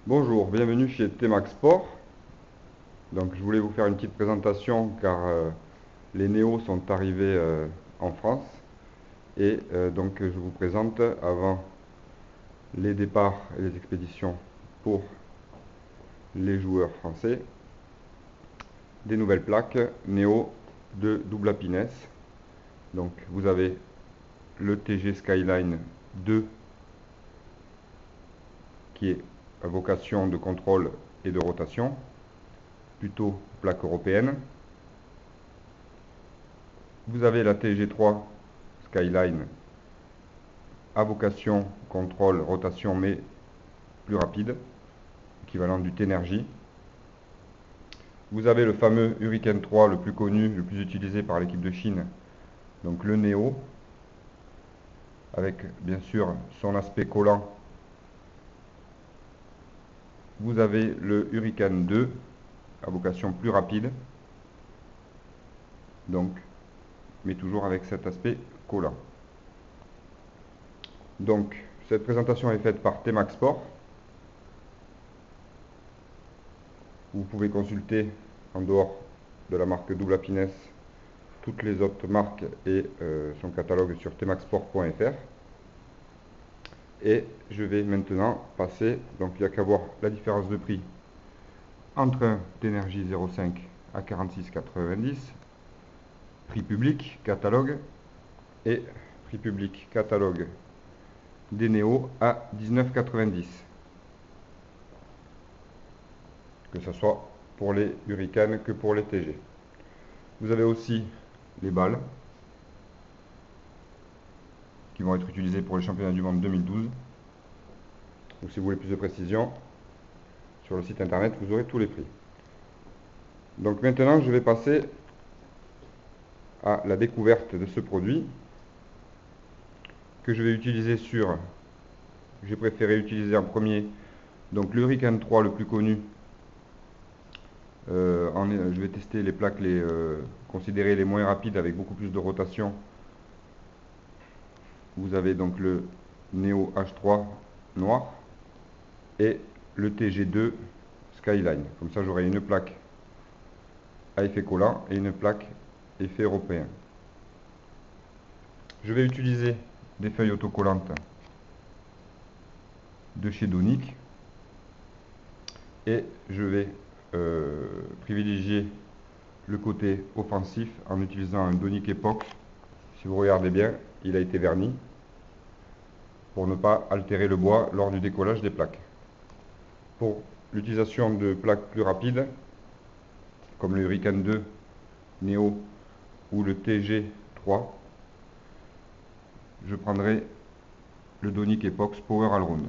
Bonjour, bienvenue chez Tmax Sport. Donc je voulais vous faire une petite présentation car les Néo sont arrivés en France et donc je vous présente avant les départs et les expéditions pour les joueurs français des nouvelles plaques Néo de double happiness. Donc vous avez le TG Skyline 2 qui est à vocation de contrôle et de rotation, plutôt plaque européenne. Vous avez la TG3 Skyline à vocation contrôle rotation mais plus rapide, équivalent du T-Energy. Vous avez le fameux Hurricane 3, le plus connu, le plus utilisé par l'équipe de Chine, donc le Neo, avec bien sûr son aspect collant. Vous avez le Hurricane 2, à vocation plus rapide, donc, mais toujours avec cet aspect collant. Donc, cette présentation est faite par Tmax Sport. Vous pouvez consulter, en dehors de la marque Double Happiness, toutes les autres marques et son catalogue sur tmaxsport.fr. Et je vais maintenant passer, donc il n'y a qu'à voir la différence de prix entre un T-Energy 0.5 à 46,90, prix public, catalogue, et prix public, catalogue des Néo à 19,90. Que ce soit pour les Hurricanes que pour les TG. Vous avez aussi les balles qui vont être utilisées pour les championnats du monde 2012. Donc si vous voulez plus de précision, sur le site internet, vous aurez tous les prix. Donc maintenant, je vais passer à la découverte de ce produit que je vais utiliser sur... J'ai préféré utiliser en premier donc le Hurricane 3, le plus connu. Je vais tester les plaques considérées les moins rapides avec beaucoup plus de rotation. Vous avez donc le Neo H3 noir et le TG2 Skyline. Comme ça, j'aurai une plaque à effet collant et une plaque effet européen. Je vais utiliser des feuilles autocollantes de chez Donic et je vais privilégier le côté offensif en utilisant un Donic Epox. Si vous regardez bien, il a été verni pour ne pas altérer le bois lors du décollage des plaques. Pour l'utilisation de plaques plus rapides, comme le Hurricane 2 Neo ou le TG3, je prendrai le Donic Epox Power Allround.